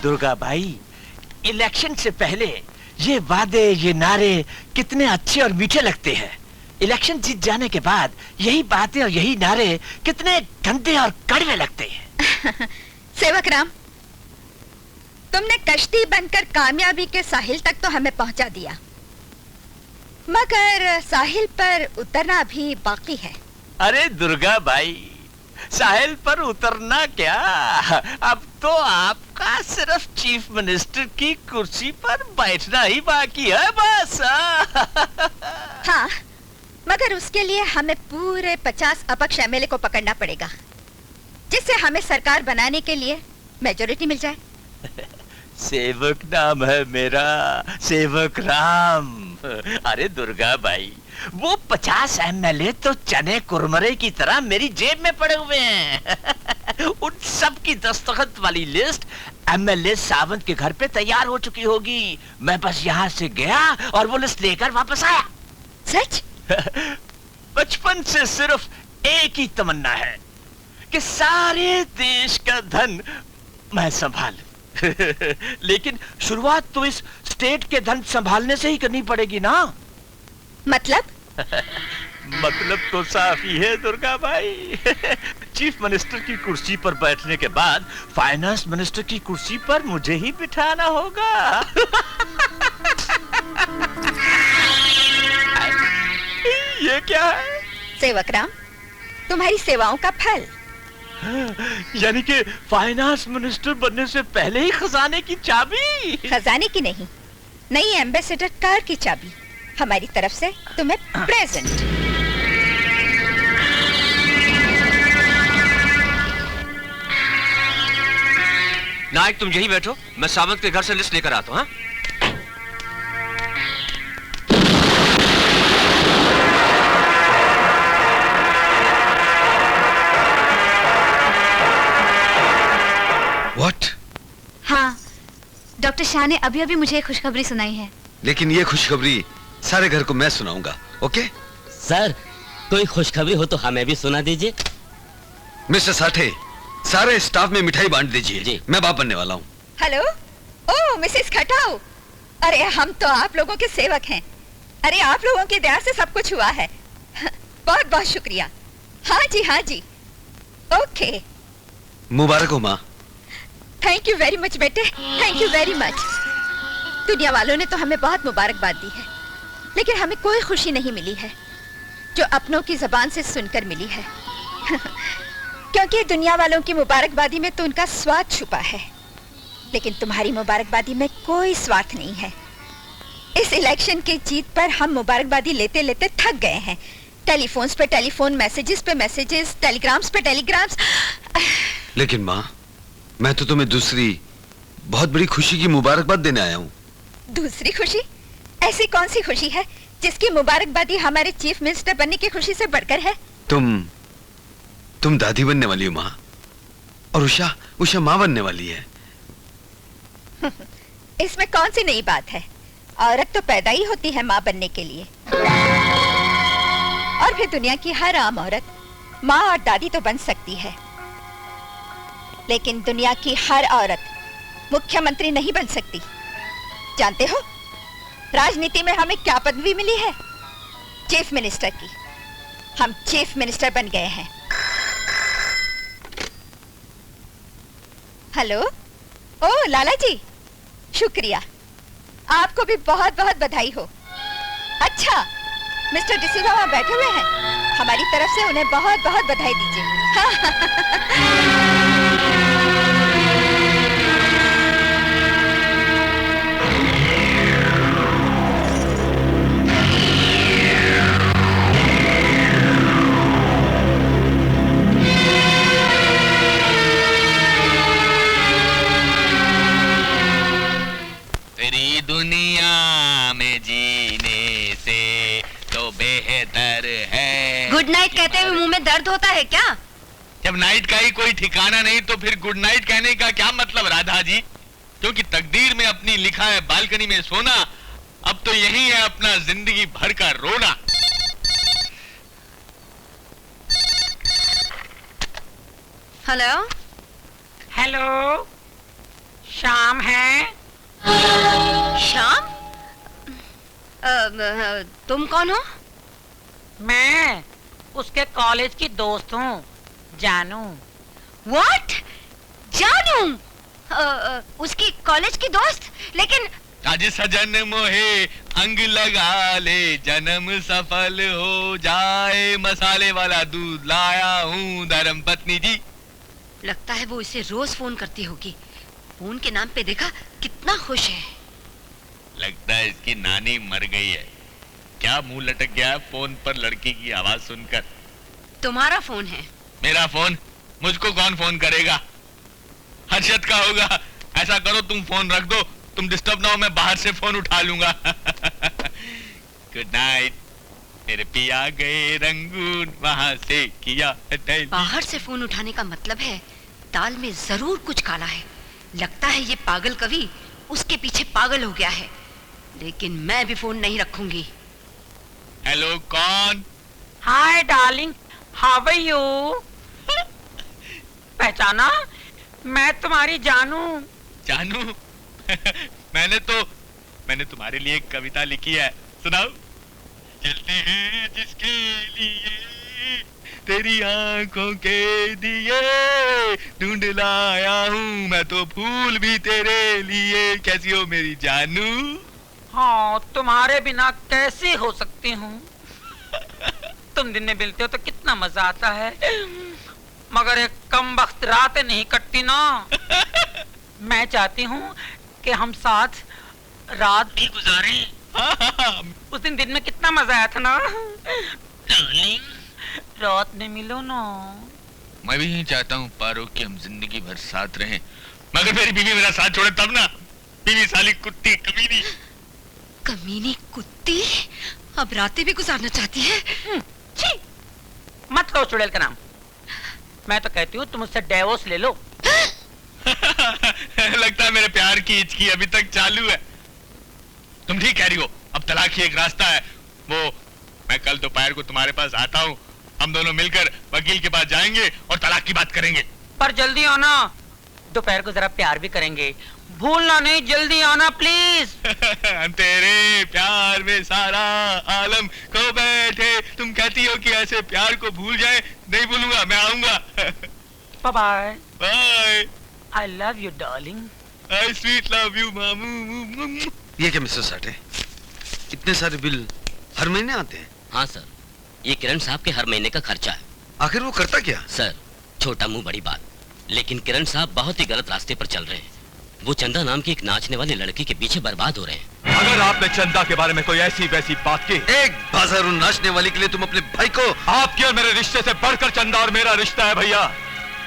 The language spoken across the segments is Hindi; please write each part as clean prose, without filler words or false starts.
दुर्गा भाई, इलेक्शन से पहले ये वादे, ये नारे कितने अच्छे और मीठे लगते हैं। इलेक्शन जीत जाने के बाद यही बातें और यही नारे कितने गंदे और कड़वे लगते हैं। सेवक राम, तुमने कश्ती बनकर कामयाबी के साहिल तक तो हमें पहुंचा दिया, मगर साहिल पर उतरना भी बाकी है। अरे दुर्गा भाई, साहिल पर उतरना क्या, अब तो आपका सिर्फ चीफ मिनिस्टर की कुर्सी पर बैठना ही बाकी है बस। हाँ, मगर उसके लिए हमें पूरे 50 अपक्ष एमएलए को पकड़ना पड़ेगा, जिससे हमें सरकार बनाने के लिए मेजॉरिटी मिल जाए। सेवक नाम है मेरा, सेवक राम। अरे दुर्गा भाई, वो 50 एमएलए तो चने कुरमरे की तरह मेरी जेब में पड़े हुए हैं। उन सब की दस्तखत वाली लिस्ट एमएलए सावंत के घर पे तैयार हो चुकी होगी। मैं बस यहाँ से गया और वो लिस्ट लेकर वापस आया। सच? बचपन से सिर्फ एक ही तमन्ना है कि सारे देश का धन मैं संभालूं। लेकिन शुरुआत तो इस स्टेट के धन संभालने से ही करनी पड़ेगी ना। मतलब? मतलब तो साफ ही है दुर्गा भाई। चीफ मिनिस्टर की कुर्सी पर बैठने के बाद फाइनेंस मिनिस्टर की कुर्सी पर मुझे ही बिठाना होगा। ये क्या है? सेवक राम, तुम्हारी सेवाओं का फल। यानी कि फाइनेंस मिनिस्टर बनने से पहले ही खजाने की चाबी। खजाने की नहीं, नई एम्बेसडर कार की चाबी हमारी तरफ से तुम्हें प्रेजेंट। नायक, तुम यहीं बैठो, मैं सावंत के घर से लिस्ट लेकर आता हूँ। हाँ? What? हाँ, डॉक्टर शाह ने अभी अभी मुझे एक खुशखबरी सुनाई है। लेकिन ये खुशखबरी सारे घर को मैं सुनाऊंगा, ओके? सर, कोई खुशखबरी हो तो हमें भी सुना दीजिए। मिस्टर साठे, सारे स्टाफ में मिठाई बांट दीजिए जी। मैं बाप बनने वाला हूँ। हेलो, ओह मिसेस खटाऊ, अरे हम तो आप लोगों के सेवक हैं। अरे आप लोगों की दया से सब कुछ हुआ है। बहुत बहुत शुक्रिया। हाँ जी, हाँ जी, ओके। मुबारक हो माँ। थैंक यू वेरी मच बेटे, थैंक यू वेरी मच। दुनिया वालों ने तो हमें बहुत मुबारकबाद दी है, लेकिन हमें कोई खुशी नहीं मिली है जो अपनों की जबान से सुनकर मिली है। क्योंकि दुनिया वालों की मुबारकबादी में तो उनका स्वार्थ छुपा है, लेकिन तुम्हारी मुबारकबादी में कोई स्वार्थ नहीं है। इस इलेक्शन की जीत पर हम मुबारकबादी लेते लेते थक गए हैं। टेलीफोन्स पे टेलीफोन, मैसेजेस पे मैसेजेस, टेलीग्राम्स पे टेलीग्राम्स। लेकिन माँ, मैं तो तुम्हें दूसरी बहुत बड़ी खुशी की मुबारकबाद देने आया हूँ। दूसरी खुशी? ऐसी कौन सी खुशी है जिसकी मुबारकबादी हमारे चीफ मिनिस्टर बनने की खुशी से बढ़कर है? तुम दादी बनने वाली हो माँ, और उषा माँ बनने वाली है। इसमें कौन सी नई बात है? औरत तो पैदा ही होती है माँ बनने के लिए, और फिर दुनिया की हर आम औरत माँ और दादी तो बन सकती है, लेकिन दुनिया की हर औरत मुख्यमंत्री नहीं बन सकती। जानते हो राजनीति में हमें क्या पदवी मिली है? चीफ मिनिस्टर की। हम चीफ मिनिस्टर बन गए हैं। हेलो, ओ लाला जी, शुक्रिया, आपको भी बहुत बहुत बधाई हो। अच्छा, मिस्टर डिसूजा वहां बैठे हुए हैं, हमारी तरफ से उन्हें बहुत बहुत बधाई दीजिए। तेरी दुनिया में जीने से तो बेहतर है। गुड नाइट कहते हुए मुंह में दर्द होता है क्या? जब नाइट का ही कोई ठिकाना नहीं तो फिर गुड नाइट कहने का क्या मतलब राधा जी? क्योंकि तकदीर में अपनी लिखा है बालकनी में सोना, अब तो यही है अपना जिंदगी भर का रोना। हेलो हेलो, शाम है। शाम? तुम कौन हो? मैं उसके कॉलेज की दोस्त हूँ, जानू। What? जानू? उसकी कॉलेज की दोस्त? लेकिन आज सजन मोहे अंग लगा ले, जन्म सफल हो जाए, मसाले वाला दूध लाया हूँ धर्म पत्नी जी। लगता है वो इसे रोज फोन करती होगी। फोन के नाम पे देखा कितना खुश है। लगता है इसकी नानी मर गई है। क्या मुंह लटक गया है फोन पर लड़की की आवाज सुनकर? तुम्हारा फोन है। मेरा फोन? मुझको कौन फोन करेगा? हर्षद का होगा। ऐसा करो तुम फोन रख दो, तुम डिस्टर्ब ना हो, मैं बाहर से फोन उठा लूंगा। Good night. मेरे पिया गए रंगून, वहां से किया टेलीफोन। बाहर से फोन उठाने का मतलब है दाल में जरूर कुछ काला है। लगता है ये पागल कवि उसके पीछे पागल हो गया है। लेकिन मैं भी फोन नहीं रखूंगी। हेलो, कौन? Hi darling, how are you? पहचाना? मैं तुम्हारी जानू। जानू? मैंने तुम्हारे लिए एक कविता लिखी है, सुनाओ। चलते हैं जिसके लिए तेरी आंखों के दिए, ढूंढ लाया हूँ मैं तो फूल भी तेरे लिए। कैसी हो मेरी जानू? हाँ, तुम्हारे बिना कैसे हो सकती हूँ? तुम दिन में मिलते हो तो कितना मजा आता है, मगर एक कम वक्त रात नहीं कटती ना। मैं चाहती हूँ कि हम साथ रात भी गुजारें। उस दिन में कितना मजा आया था ना डार्लिंग, रात में मिलो ना। मैं भी यही चाहता हूँ पारो कि हम जिंदगी भर साथ रहें, मगर मेरी बीवी मेरा साथ छोड़े तब ना। बीवी साली कुत्ती, कमीनी। कमीनी कुत्ती अब रातें भी गुजारना चाहती है। छी, मत लो चुड़ैल का नाम। मैं तो कहती हूँ तुम उससे डिवोर्स ले लो। लगता है मेरे प्यार की हिचकी अभी तक चालू है। तुम ठीक कह रही हो, अब तलाक ही एक रास्ता है। वो मैं कल दोपहर को तुम्हारे पास आता हूँ, हम दोनों मिलकर वकील के पास जाएंगे और तलाक की बात करेंगे। पर जल्दी आना, दोपहर को जरा प्यार भी करेंगे। भूलना नहीं, जल्दी आना प्लीज। तेरे प्यार में सारा आलम खो बैठे। तुम कहती हो कि ऐसे प्यार को भूल जाए। नहीं भूलूंगा, मैं आऊंगा। Bye bye. Bye. I love you darling. I sweet love you मामू। ये क्या मिस्टर साठे, इतने सारे बिल हर महीने आते हैं? हाँ सर, ये किरण साहब के हर महीने का खर्चा है। आखिर वो करता क्या? सर, छोटा मुंह बड़ी बात, लेकिन किरण साहब बहुत ही गलत रास्ते पर चल रहे हैं। वो चंदा नाम की एक नाचने वाली लड़की के पीछे बर्बाद हो रहे हैं। अगर आपने चंदा के बारे में कोई ऐसी वैसी बात की, एक बाजारू नाचने वाली के लिए तुम अपने भाई को? आपके और मेरे रिश्ते से बढ़कर चंदा और मेरा रिश्ता है भैया।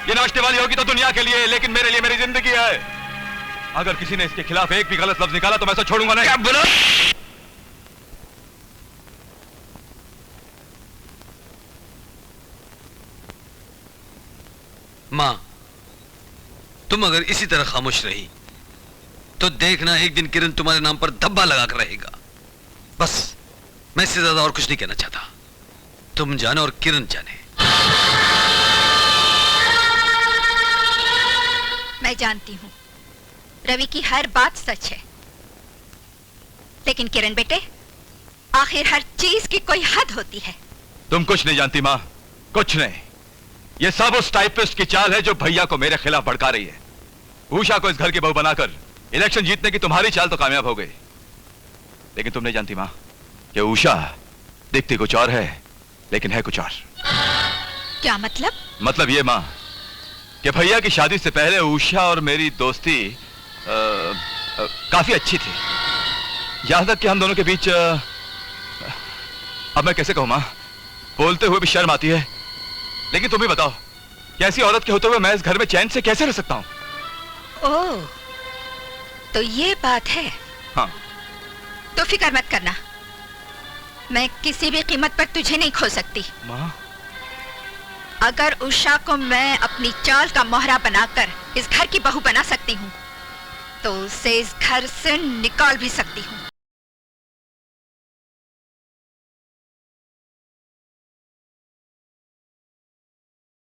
ये नाचने वाली होगी तो दुनिया के लिए, लेकिन मेरे लिए मेरी जिंदगी है। अगर किसी ने इसके खिलाफ एक भी गलत लफ्ज निकाला तो मैं इसे छोड़ूंगा नहीं। क्या बोला? माँ, तुम अगर इसी तरह खामोश रही तो देखना एक दिन किरण तुम्हारे नाम पर धब्बा लगाकर रहेगा। बस, मैं इससे ज्यादा और कुछ नहीं कहना चाहता। तुम जाने और किरण जाने। मैं जानती हूँ रवि की हर बात सच है, लेकिन किरण बेटे, आखिर हर चीज की कोई हद होती है। तुम कुछ नहीं जानती माँ, कुछ नहीं। ये सब उस टाइपिस्ट की चाल है जो भैया को मेरे खिलाफ भड़का रही है। उषा को इस घर की बहू बनाकर इलेक्शन जीतने की तुम्हारी चाल तो कामयाब हो गई, लेकिन तुम नहीं जानती माँ कि उषा दिखती कुछ और है, लेकिन है कुछ और। क्या मतलब? मतलब ये माँ कि भैया की शादी से पहले उषा और मेरी दोस्ती काफी अच्छी थी। यहां तक कि हम दोनों के बीच अब मैं कैसे कहूं माँ, बोलते हुए भी शर्म आती है। लेकिन तुम ही बताओ, कैसी औरत के होते हुए मैं इस घर में चैन से कैसे रह सकता हूं? ओह, तो ये बात है। हाँ। तो फिक्र मत करना, मैं किसी भी कीमत पर तुझे नहीं खो सकती। माँ, अगर उषा को मैं अपनी चाल का मोहरा बनाकर इस घर की बहू बना सकती हूँ, तो उसे इस घर से निकाल भी सकती हूँ।